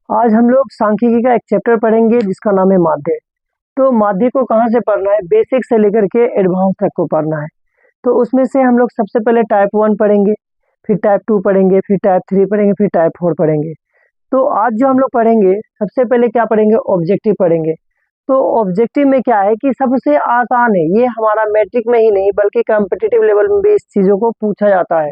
आज हम लोग सांख्यिकी का एक चैप्टर पढ़ेंगे जिसका नाम है माध्य। तो माध्य को कहाँ से पढ़ना है? बेसिक से लेकर के एडवांस तक को पढ़ना है। तो उसमें से हम लोग सबसे पहले टाइप 1 पढ़ेंगे, फिर टाइप 2 पढ़ेंगे, फिर टाइप 3 पढ़ेंगे, फिर टाइप 4 पढ़ेंगे। तो आज जो हम लोग पढ़ेंगे, सबसे पहले क्या पढ़ेंगे? ऑब्जेक्टिव पढ़ेंगे। तो ऑब्जेक्टिव में क्या है कि सबसे आसान है, ये हमारा मैट्रिक में ही नहीं बल्कि कॉम्पिटिटिव लेवल में भी इस चीज़ों को पूछा जाता है।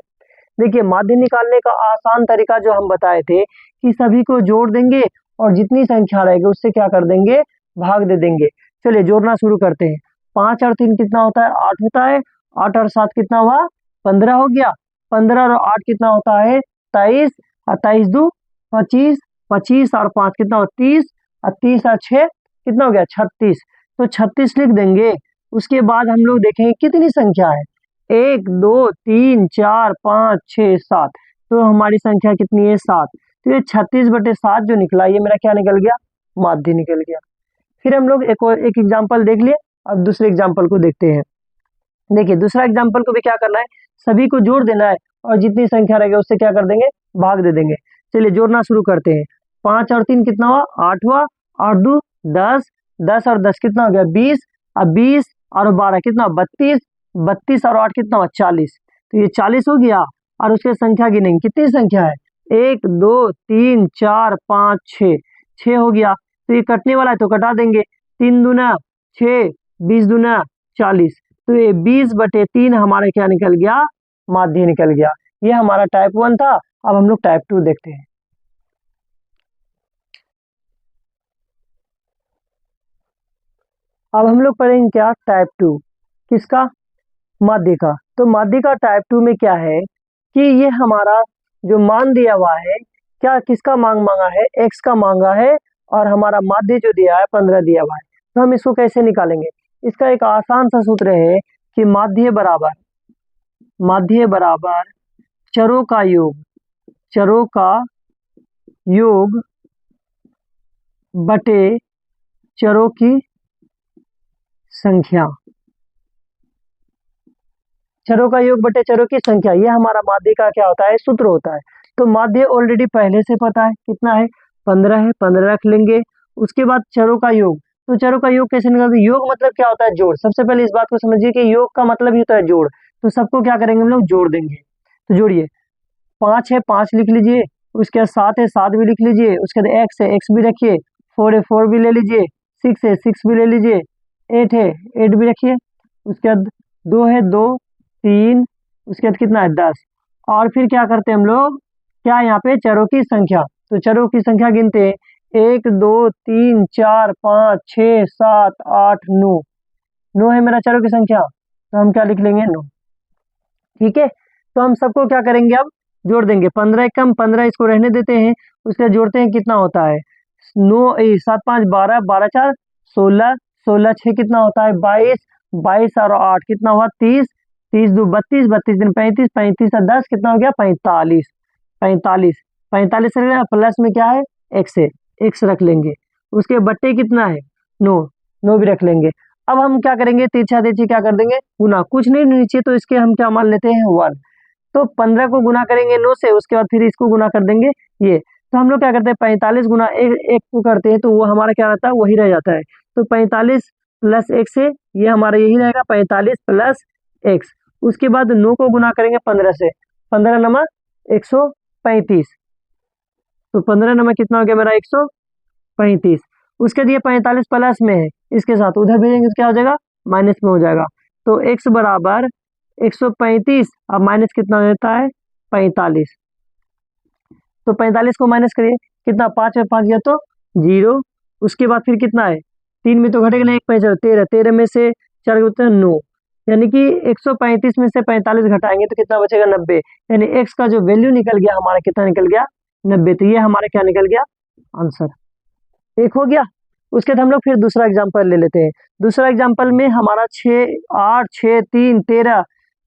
देखिए, माध्य निकालने का आसान तरीका जो हम बताए थे कि सभी को जोड़ देंगे और जितनी संख्या रहेगी उससे क्या कर देंगे? भाग दे देंगे। चलिए जोड़ना शुरू करते हैं। 5 और 3 कितना होता है? 8 होता है। 8 और 7 कितना हुआ? 15 हो गया। 15 और 8 कितना होता है? 23। और 23 दू 25। 25 और 5 कितना हो? 30। और 30 और 6 कितना हो गया? 36। तो 36 लिख देंगे। उसके बाद हम लोग देखेंगे कितनी संख्या है। 1 2 3 4 5 6 7। तो हमारी संख्या कितनी है? 7। तो ये 36/7 जो निकला, ये मेरा क्या निकल गया? माध्य निकल गया। फिर हम लोग एक एग्जाम्पल देख लिए। अब दूसरे एग्जाम्पल को देखते हैं। देखिए, दूसरा एग्जाम्पल को भी क्या करना है? सभी को जोड़ देना है और जितनी संख्या रहेगी उससे क्या कर देंगे? भाग दे देंगे। चलिए जोड़ना शुरू करते हैं। 5 और 3 कितना हुआ? 8 हुआ। 8 दू 10। 10 और 10 कितना हो गया? 20। अब 20 और 12 कितना? 32। 32 और 8 कितना हुआ? 40। तो ये 40 हो गया। और उसके संख्या गिनेंगे, कितनी संख्या है? 1 2 3 4 5 6। 6 हो गया। तो ये कटने वाला है तो कटा देंगे। 3 दूना 6, 20 दूना 40। तो ये 20/3 हमारा क्या निकल गया? माध्य निकल गया। ये हमारा टाइप 1 था। अब हम लोग टाइप 2 देखते हैं। अब हम लोग पढ़ेंगे क्या? टाइप 2 किसका? माध्य का। तो माध्य का टाइप 2 में क्या है कि ये हमारा जो मान दिया हुआ है, क्या किसका मांगा है? एक्स का मांगा है। और हमारा माध्य जो दिया है 15 दिया हुआ है। तो हम इसको कैसे निकालेंगे? इसका एक आसान सा सूत्र है कि माध्य बराबर चरों का योग, चरों का योग बटे चरों की संख्या। चरों का योग बटे चरों की संख्या, ये हमारा माध्य का क्या होता है? सूत्र होता है। तो माध्य ऑलरेडी पहले से पता है कितना है? 15 है। 15 रख लेंगे। उसके बाद चरों का योग। तो चरों का योग कैसे निकालते? योग मतलब क्या होता है? जोड़। सबसे पहले इस बात को समझिए कि योग का मतलब ही होता है जोड़। तो सबको क्या करेंगे? हम लोग जोड़ देंगे। तो जोड़िए। 5 है, 5 लिख लीजिए। उसके बाद 7 है, 7 भी लिख लीजिए। उसके बाद एक्स है, एक्स भी रखिए। 4 है, 4 भी ले लीजिए। 6 है, 6 भी ले लीजिए। 8 है, 8 भी रखिए। उसके बाद 2 है, 2 3। उसके बाद कितना है? 10। और फिर क्या करते हैं हम लोग? क्या यहाँ पे चरों की संख्या। तो चरों की संख्या गिनते हैं। 1 2 3 4 5 6 7 8 9। 9 है मेरा चरों की संख्या। तो हम क्या लिख लेंगे? 9। ठीक है। तो हम सबको क्या करेंगे? अब जोड़ देंगे। 15 कम 15, इसको रहने देते हैं। उसके बाद जोड़ते हैं, कितना होता है? 9 7 5 12, 12 4 16, 16 6 कितना होता है? 22। 22 और 8 कितना हुआ? 30। 30 दो 32, 32 दिन 35, 35 और 10 कितना हो गया? 45। 45 45 प्लस में क्या है? एक्स है, एक्स रख लेंगे। उसके बट्टे कितना है? 9। 9 भी रख लेंगे। अब हम क्या करेंगे? तिरछा तिरछी क्या कर देंगे? गुना। कुछ नहीं नीचे, तो इसके हम क्या मान लेते हैं? 1। तो 15 को गुना करेंगे 9 से, उसके बाद फिर इसको गुना कर देंगे ये। तो हम लोग क्या करते हैं? 45 गुना एक को करते हैं तो वो हमारा क्या रहता है? वही रह जाता है। तो 45 प्लस एक्स है, ये हमारा यही रहेगा। 45 प्लस एक्स। उसके बाद 9 को गुना करेंगे 15 से। 15 नमा 135। तो 15 नमा कितना हो गया मेरा? 135। उसके लिए 45 प्लस में है, इसके साथ उधर भेजेंगे तो क्या हो जाएगा? माइनस में हो जाएगा। तो x बराबर 135। अब माइनस कितना होता है? 45। तो 45 को माइनस करिए, कितना? 5 में 5 गया तो 0। उसके बाद फिर कितना है? 3 में तो घटेगा नहीं, 1 5 13। 13 में से 4 होता है 9। यानी कि 135 में से 45 घटाएंगे तो कितना बचेगा? 90। यानी x का जो वैल्यू निकल गया हमारा, कितना निकल गया? 90। तो ये हमारा क्या निकल गया? आंसर। एक हो गया। उसके बाद हम लोग फिर दूसरा एग्जांपल ले लेते हैं। दूसरा एग्जांपल में हमारा 6 8 6 3 13।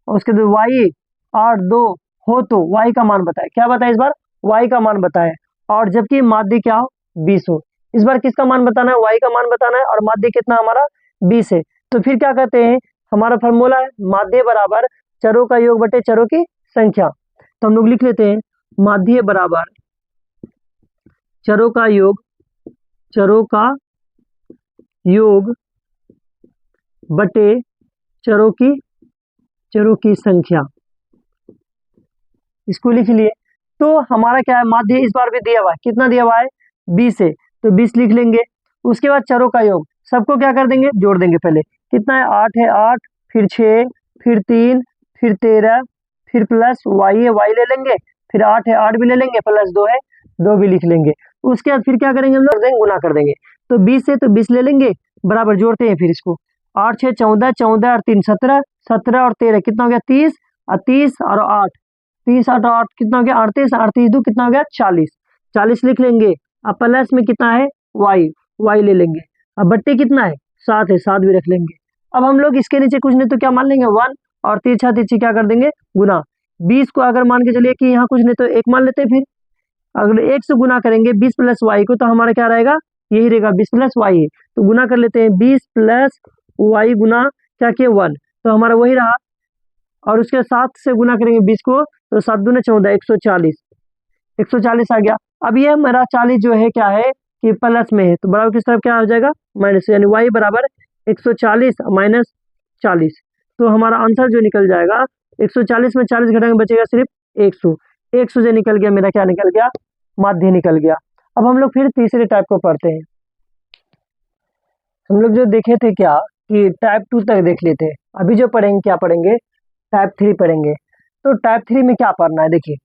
उसके बाद y 8 2 हो तो y का मान बताए। क्या बताए इस बार? y का मान बताए। और जबकि माध्य क्या हो? 20 हो। इस बार किसका मान बताना है? y का मान बताना है। और माध्य कितना हमारा? 20 है। तो फिर क्या कहते हैं? हमारा फॉर्मूला है माध्य बराबर चरों का योग बटे चरों की संख्या। तो हम लोग लिख लेते हैं माध्य बराबर चरों का योग बटे चरों की संख्या, इसको लिख लिए। तो हमारा क्या है, माध्य इस बार भी दिया हुआ है, कितना दिया हुआ है 20 है, तो 20 लिख लेंगे। उसके बाद चरों का योग, सबको क्या कर देंगे, जोड़ देंगे। पहले कितना है, 8 है, 8 फिर 6 फिर 3 फिर 13 फिर प्लस y है, y ले लेंगे, फिर 8 है, 8 भी ले लेंगे, प्लस 2 है, 2 भी लिख लेंगे। उसके बाद फिर क्या करेंगे हम लोग, गुना कर देंगे। तो 20 है तो 20 ले लेंगे, बराबर जोड़ते हैं फिर इसको। 8 6 14, 14 और 3 17, 17 और 13 कितना हो गया 30, और 30 और 8, 30 8 8 कितना हो गया 38, 38 2 कितना हो गया 40, 40 लिख लेंगे। अब प्लस में कितना है y ले लेंगे। अब बट्टे कितना है 7 है, 7 भी रख लेंगे। अब हम लोग इसके नीचे कुछ नहीं तो क्या मान लेंगे 1, और तिरछा तिरछी क्या कर देंगे गुना। 20 को अगर मान के चलिए कि यहाँ कुछ नहीं तो 1 मान लेते हैं, फिर अगर 1 से गुना करेंगे 20 प्लस वाई को, तो हमारा क्या रहेगा, यही रहेगा 20 प्लस वाई है, तो गुना कर लेते हैं 20 प्लस वाई गुना क्या किए 1, तो हमारा वही रहा। और उसके 7 से गुना करेंगे 20 को, तो 7 दूने 14, 140 आ गया। अब ये मेरा 40 जो है क्या है कि प्लस में है, तो बराबर किस तरफ क्या हो जाएगा माइनस, यानी y बराबर 140 माइनस 40। तो हमारा आंसर जो निकल जाएगा 140 में 40 घटाएंगे बचेगा सिर्फ 100, 100 जो निकल गया मेरा, क्या निकल गया, माध्य निकल गया। अब हम लोग फिर तीसरे टाइप को पढ़ते हैं। हम लोग जो देखे थे क्या कि टाइप 2 तक देख लेते हैं, अभी जो पढ़ेंगे क्या पढ़ेंगे, टाइप 3 पढ़ेंगे। तो टाइप 3 में क्या पढ़ना है, देखिए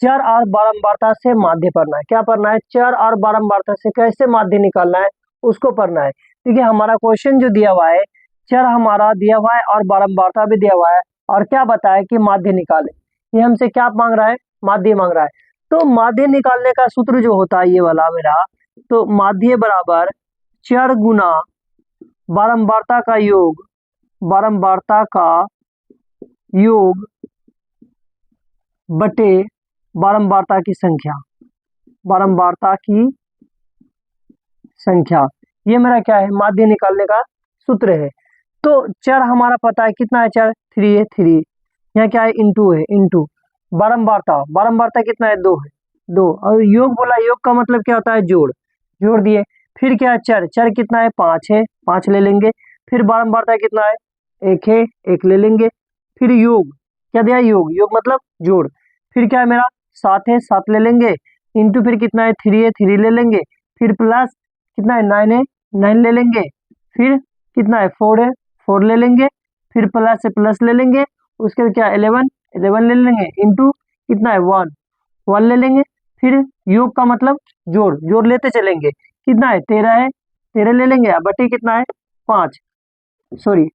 चर और बारंबारता से माध्य पढ़ना है। क्या पढ़ना है, चर और बारंबारता से कैसे माध्य निकालना है उसको पढ़ना है। ठीक है, हमारा क्वेश्चन जो दिया हुआ है, चर हमारा दिया हुआ है और बारंबारता भी दिया हुआ है, और क्या बताया कि माध्य निकाले। ये हमसे क्या मांग रहा है, माध्य मांग रहा है। तो माध्य निकालने का सूत्र जो होता है ये वाला मेरा, तो माध्य बराबर चर गुना बारंबारता का योग बटे बारंबारता की संख्या, ये मेरा क्या है, माध्य निकालने का सूत्र है। तो चर हमारा पता है कितना है, चर 3 है, 3 यहाँ क्या है इंटू है, इंटू बारंबारता कितना है 2 है, 2, और योग बोला, योग का मतलब क्या होता है, जोड़ दिए। फिर क्या है, चर कितना है 5 है, 5 ले लेंगे। फिर बारंबारता कितना है 1 है, 1 ले लेंगे। फिर योग क्या दिया, योग मतलब जोड़। फिर क्या है मेरा 7 है, 7 ले लेंगे, इंटू फिर कितना है 3 है, 3 ले लेंगे। फिर प्लस कितना है 9 है, 9 ले लेंगे। फिर कितना है 4 है, 4 ले लेंगे। फिर प्लस से प्लस ले लेंगे। उसके बाद क्या 11 ले लेंगे, इंटू कितना है 1 ले लेंगे। फिर योग का मतलब जोड़ लेते चलेंगे, कितना है 13 है, 13 ले लेंगे। बटे कितना है 5, सॉरी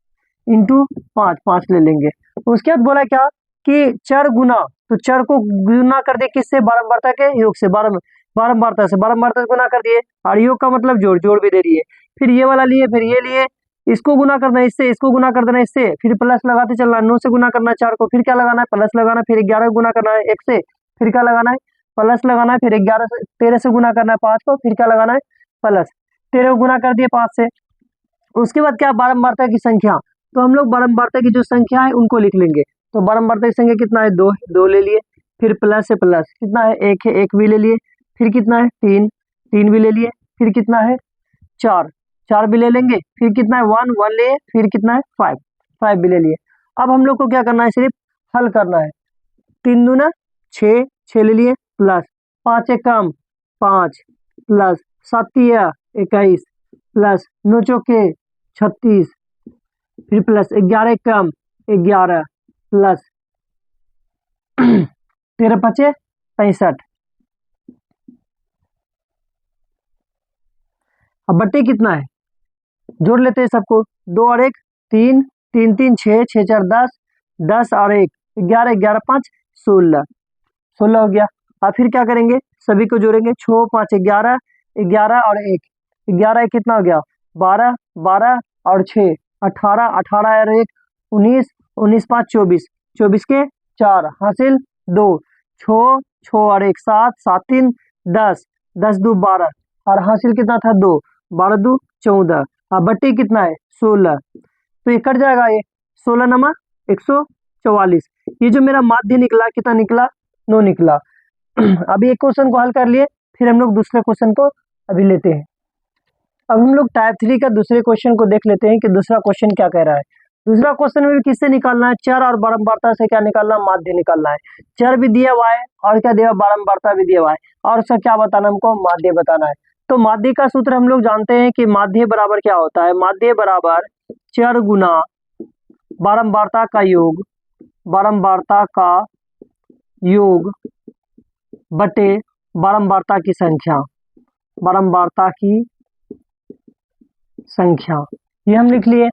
इंटू 5 ले लेंगे। उसके बाद बोला क्या कि चर गुना, तो चर को गुना कर दिए किससे, बारंबारता के योग से, बारंबारता से गुना कर दिए। और योग का मतलब जोड़ भी दे दिए। फिर ये वाला लिए, फिर ये लिए, इसको गुना करना है इससे, इसको गुना कर देना इससे, फिर प्लस लगाते चलना है, 9 से गुना करना है 4 को, फिर क्या लगाना है प्लस लगाना है। फिर 11 गुना करना है 1 से, फिर क्या लगाना है प्लस लगाना है। फिर 13 से गुना करना है 5 को, फिर क्या लगाना है प्लस। 13 को गुना कर दिए 5 से। उसके बाद क्या, बारंबारता की संख्या, तो हम लोग बारंबारता की जो संख्या है उनको लिख लेंगे। तो बारंबारता की संख्या कितना है 2 ले लिए। फिर प्लस से प्लस कितना है 1 है, 1 भी ले लिए। फिर कितना है 3 भी ले लिए। फिर कितना है 4 भी ले लेंगे। फिर कितना है 1 लिए। फिर कितना है 5 भी ले लिए। अब हम लोग को क्या करना है, सिर्फ हल करना है। 3 दूना 6 ले लिए, प्लस 5 एक कम 5, प्लस 7 21, प्लस 9 चौके 36, फिर प्लस 11 एक कम 11, प्लस 13 5 65। अब बट्टे कितना है, जोड़ लेते हैं सबको, 2 और 1 3, 3 3 6, 6 4 10, 10 और 1 11, 11 5 16 हो गया। अब फिर क्या करेंगे, सभी को जोड़ेंगे, 6 5 11, 11 और 1 11 कितना हो गया 12, 12 और 6 18, 18 और 1 19, 19 5 24, 24 के 4 हासिल 2, 6 और 1 7, 7 3 10, 10 2 12 और हासिल कितना था 2, 12 2 14। अब बट्टी कितना है 16, तो ये कट जाएगा, ये 16 नमा 144। ये जो मेरा माध्य निकला कितना निकला 9 निकला। अभी एक क्वेश्चन को हल कर लिए, फिर हम लोग दूसरे क्वेश्चन को अभी लेते हैं। अब हम लोग टाइप 3 का दूसरे क्वेश्चन को देख लेते हैं कि दूसरा क्वेश्चन क्या कह रहा है। दूसरा क्वेश्चन में भी किससे निकालना है, चर और बारंबारता से क्या निकालना, माध्य निकालना है। चर भी दिया हुआ है और क्या दिया, बारंबारता भी दिया हुआ है, और उसका क्या बताना, हमको माध्य बताना है। तो माध्य का सूत्र हम लोग जानते हैं कि माध्य बराबर क्या होता है, माध्य बराबर चर गुना बारंबारता का योग, बारंबारता का योग बटे बारंबारता की संख्या, बारंबारता की संख्या, ये हम लिख लिए।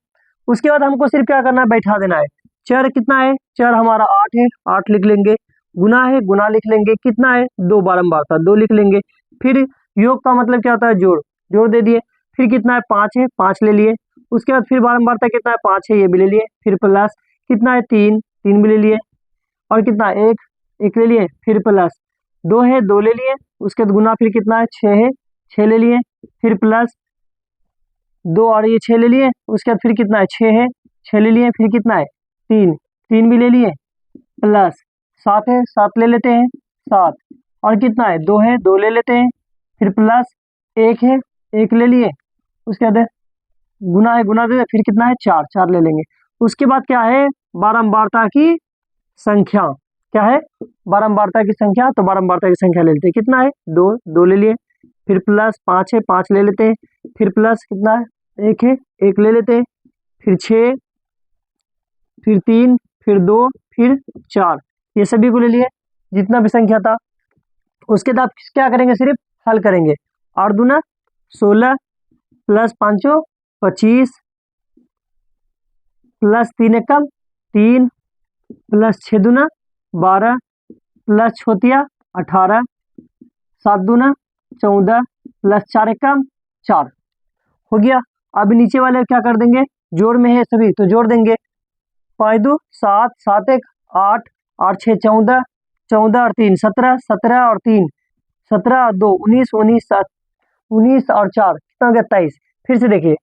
उसके बाद हमको सिर्फ क्या करना है, बैठा देना है। चर कितना है, चर हमारा 8 है, 8 लिख लेंगे। गुना है, गुना लिख लेंगे। कितना है, 2, बारंबारता 2 लिख लेंगे। फिर योग का मतलब क्या होता है, जोड़, जोड़ दे दिए। फिर कितना है, 5 है, 5 ले लिए। उसके बाद फिर बारंबारता कितना है, 5 है, ये भी ले लिए। फिर प्लस कितना है, 3, 3 भी ले लिए। और कितना, 1, 1 ले लिए। फिर प्लस 2 है, 2 ले लिए। उसके बाद गुना फिर कितना है, 6 है, 6 ले लिए। फिर प्लस 2 और ये 6 ले लिए। उसके बाद फिर कितना है, 6 है, 6 ले लिए। फिर कितना है, 3, 3 भी ले लिए। प्लस 7 है, 7 ले लेते हैं, 7। और कितना है, 2 है, 2 ले लेते हैं। फिर प्लस 1 है, 1 ले लिए। उसके बाद गुना है, गुना दे, फिर कितना है, 4, 4 ले लेंगे। उसके बाद क्या है, बारंबारता की संख्या। क्या है, बारंबारता की संख्या। तो बारंबारता की संख्या ले लेते हैं। कितना है, 2, 2 ले लिए। फिर प्लस 5 है, 5 ले लेते हैं। फिर प्लस कितना है, 1 है, 1 ले लेते हैं। फिर 6, फिर 3, फिर 2, फिर 4, ये सभी को ले लिए, जितना भी संख्या था। उसके बाद क्या करेंगे, सिर्फ हल करेंगे। 8 दूना 16, प्लस 5 25, प्लस 3 एकम 3, प्लस 6 दूना 12, प्लस छोतिया 18, 7 दूना 14, प्लस 4 एकम 4, हो गया। अब नीचे वाले क्या कर देंगे, जोड़ में है सभी तो जोड़ देंगे। 5 2 7, 7 1 8, 8 6 14, 14 और 3 17, 17 और 3 17 और 2 19, 19 7 19 और 4 कितना हो गया, 23। फिर से देखिए,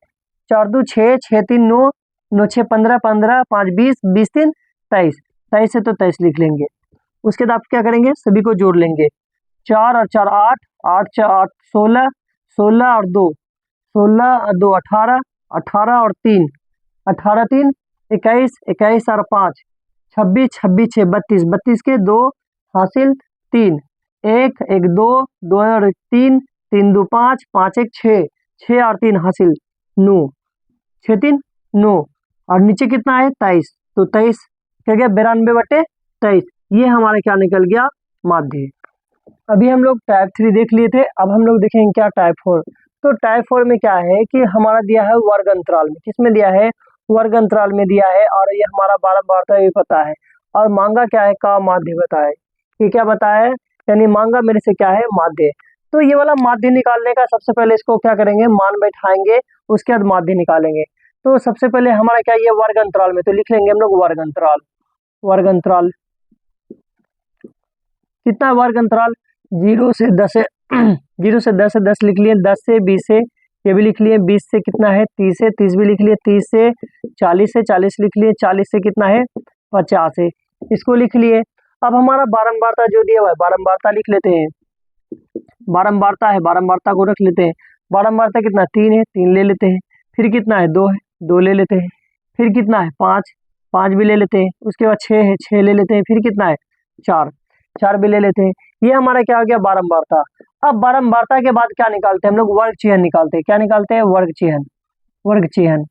4 2 6, 6 3 9, 9 6 15, 15 5 20, 20 3 23, 23 से तो 23 लिख लेंगे। उसके बाद आप क्या करेंगे, सभी को जोड़ लेंगे। 4 और 4 8, 8 4 8 16, 16 और 2 16 और 2 18, 18 और 3 18 3 21, 21 और 5 26, 26 6 32, 32 के 2 हासिल 3, 1 1 2, 2 और 3, 3 2 5, 5 1 6, 6 और 3 हासिल 9, 6 3 9। और नीचे कितना है, 23, तो 23 क्या गया, 92 बटे 23। ये हमारा क्या निकल गया, माध्य। अभी हम लोग टाइप 3 देख लिए थे, अब हम लोग देखेंगे क्या टाइप 4। तो टाइप 4 में क्या है कि हमारा दिया है वर्ग अंतराल में, किसमें दिया है, वर्ग अंतराल में दिया है, और ये हमारा बारंबारता भी पता है, और मांगा क्या है, का माध्य बताया है। ये क्या बताया है, यानी मांगा मेरे से क्या है, माध्य। तो ये वाला माध्य निकालने का सबसे पहले इसको क्या करेंगे, मान बैठाएंगे, उसके बाद माध्य निकालेंगे। तो सबसे पहले हमारा क्या, ये वर्ग अंतराल में, तो लिख लेंगे हम लोग वर्ग अंतराल। वर्ग अंतराल कितना है, वर्ग अंतराल 0 से 10 है 0 से 10 है, 10 लिख लिए। 10 से 20 है, ये भी लिख लिए। 20 से कितना है, 30 है, 30 भी लिख लिए। 30 से 40 है, 40 लिख लिए। 40 से कितना है, 50 है, इसको लिख लिए। अब हमारा बारंबारता जो दिया हुआ है, बारंबारता लिख लेते हैं। बारंबारता है, बारंबारता को रख लेते हैं। बारंबारता कितना, 3 है, 3 ले लेते हैं। फिर कितना है, 2 है, 2 ले लेते हैं। फिर कितना है, 5, 5 भी ले लेते हैं। उसके बाद 6 है, 6 ले लेते हैं। फिर कितना है, 4, 4 भी ले लेते हैं। ये हमारा क्या हो गया, बारंबारता। अब बारंबारता के बाद क्या निकालते हैं हम लोग, वर्ग चिह्न निकालते हैं। क्या निकालते हैं, वर्ग चिह्न। वर्ग चिह्न,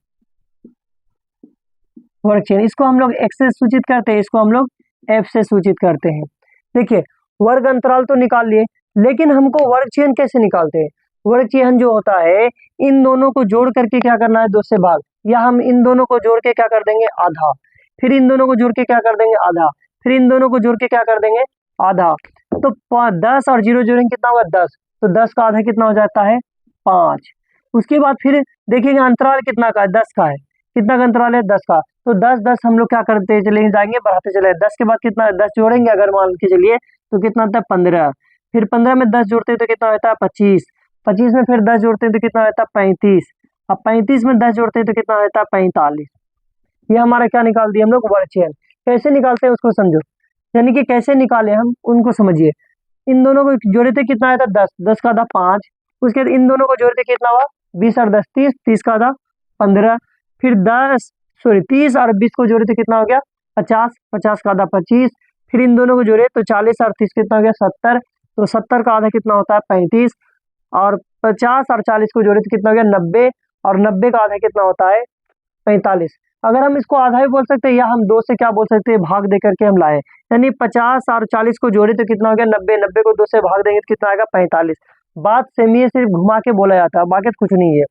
वर्ग चिह्न, इसको हम लोग x से सूचित करते हैं, इसको हम लोग f से सूचित करते हैं। देखिए, वर्ग अंतराल तो निकाल लिए, लेकिन हमको वर्ग चिह्न कैसे निकालते हैं। वर्ग चिह्न जो होता है, इन दोनों को जोड़ करके क्या करना है, 2 से भाग, या हम इन दोनों को जोड़ के क्या कर देंगे, आधा। फिर इन दोनों को जोड़ के क्या कर देंगे, आधा। फिर इन दोनों को जोड़ के क्या कर देंगे, आधा। तो 10 और 0 जोड़ेंगे, कितना होगा, 10। तो 10 का आधा कितना हो जाता है, 5। उसके बाद फिर देखेंगे अंतराल कितना का है, 10 का है। कितना का अंतराल है, 10 का। तो 10 10 हम लोग क्या करते चले जाएंगे, बढ़ाते चले। 10 के बाद कितना, 10 जोड़ेंगे अगर मान के चलिए, तो कितना होता है, 15। फिर 15 में 10 जोड़ते हैं तो कितना होता है, 25। 25 में फिर 10 जोड़ते हैं तो कितना होता है, 35। अब 35 में 10 जोड़ते हैं तो कितना होता है, 45। ये हमारा क्या निकाल दिया हम लोग, वर्ग चिह्न। कैसे निकालते हैं उसको समझो, यानी कि कैसे निकाले हम, उनको समझिए। इन दोनों को जोड़े थे कितना आया था 10, 10 का आधा 5, उसके बाद इन दोनों को जोड़े थे कितना हुआ 20 और 10 30, 30 का आधा 15, फिर 30 और 20 को जोड़े थे कितना हो गया 50, 50 का आधा 25, फिर इन दोनों को जोड़े तो 40 और 30 कितना हो गया 70, तो 70 का आधा कितना होता है 35, और 50 और 40 को जोड़े तो कितना हो गया 90, और 90 का आधा कितना होता है 45। अगर हम इसको आधा भी बोल सकते हैं या हम 2 से क्या बोल सकते हैं भाग दे करके हम लाए, यानी 50 और 40 को जोड़े तो कितना हो गया 90, 90 को 2 से भाग देंगे तो कितना आएगा 45। बात सेम ही है, सिर्फ घुमा के बोला जाता है, बाकी कुछ नहीं है।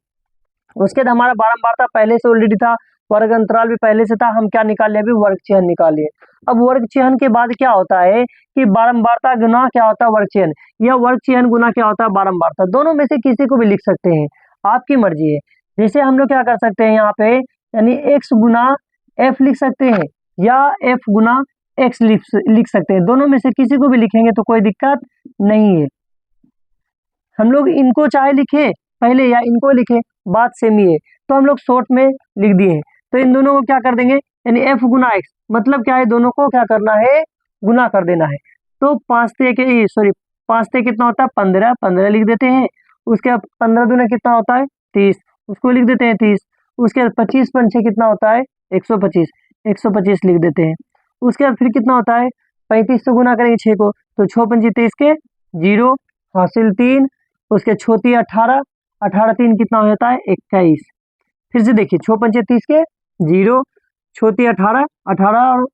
उसके बाद हमारा बारंबारता पहले से ऑलरेडी था, वर्ग अंतराल भी पहले से था, हम क्या निकाल लिए अभी वर्ग चिन्ह निकाल लिए। अब वर्ग चिन्ह के बाद क्या होता है कि बारंबारता गुना क्या होता है वर्ग चिन्ह, या वर्ग चिन्ह गुना क्या होता है बारंबारता, दोनों में से किसी को भी लिख सकते हैं, आपकी मर्जी है। जैसे हम लोग क्या कर सकते हैं यहाँ पे, यानी x गुना f लिख सकते हैं या f गुना x लिख सकते हैं, दोनों में से किसी को भी लिखेंगे तो कोई दिक्कत नहीं है। हम लोग इनको चाहे लिखे पहले या इनको लिखे, बात सेम ही है, तो हम लोग शॉर्ट में लिख दिए हैं। तो इन दोनों को क्या कर देंगे, यानी f गुना x, मतलब क्या है दोनों को क्या करना है गुना कर देना है। तो 5 ते कितना होता है 15, 15 लिख देते हैं। उसके बाद 15 दूना कितना होता है 30, उसको लिख देते हैं 30। उसके बाद 25 पंचे कितना होता है 125, 125 लिख देते हैं। उसके बाद फिर कितना होता है 35 से गुना करेंगे 6 को, तो 6 पंचे 23 के 0 हासिल 3, उसके छोटी 18, 18 3 कितना हो जाता है 21। फिर से देखिए 6 पंचे 30 के 0, छोटी 18, 18 और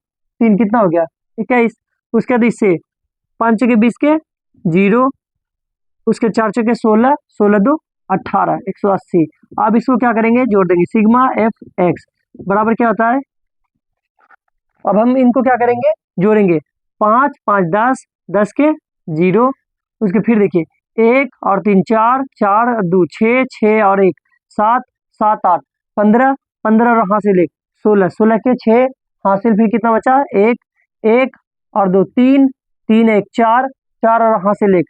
3 कितना हो गया 21। उसके बाद इससे 5 के 20 के 0, उसके 4 के 16, 16 2 18, 180। अब इसको क्या करेंगे जोड़ देंगे, सिग्मा एफ एक्स बराबर क्या होता है, अब हम इनको क्या करेंगे जोड़ेंगे, 5 5 10, 10 के 0, उसके फिर देखिए 1 और 3 4, 4 और 2 6, 6 और 1 7, 7 8 15, 15 और हासिल 1 16, 16 के 6 हासिल फिर कितना बचा 1, 1 और 2 3, 3 1 4, 4 और हासिल 1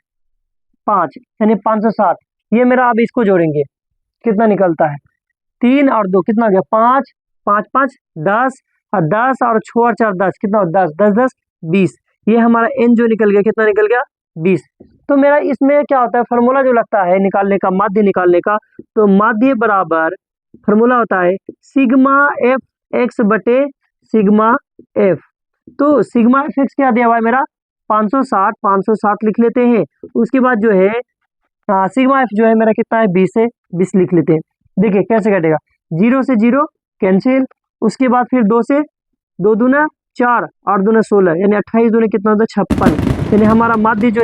5, यानी 560। ये मेरा, अब इसको जोड़ेंगे कितना निकलता है 3 और 2 कितना हो गया 5, 5 5 10, और 10 और 6 और 4 10 कितना हो 10 10 10 20। ये हमारा n जो निकल गया कितना निकल गया 20। तो मेरा इसमें क्या होता है फार्मूला जो लगता है निकालने का, माध्य निकालने का, तो माध्य बराबर फार्मूला होता है सिग्मा एफ एक्स बटे सिग्मा एफ। तो सिग्मा एफ एक्स क्या दिया हुआ है मेरा 560, 560 लिख लेते हैं। उसके बाद जो है सिग्मा एफ जो है मेरा कितना है 20 है, 20 लिख लेते हैं। देखिए कैसे कटेगा, 0 से 0 कैंसिल, उसके बाद फिर 2 से 2 दूना 4, 8 दूना 16, यानी 28 दूना कितना होता है 56, यानी हमारा माध्य जो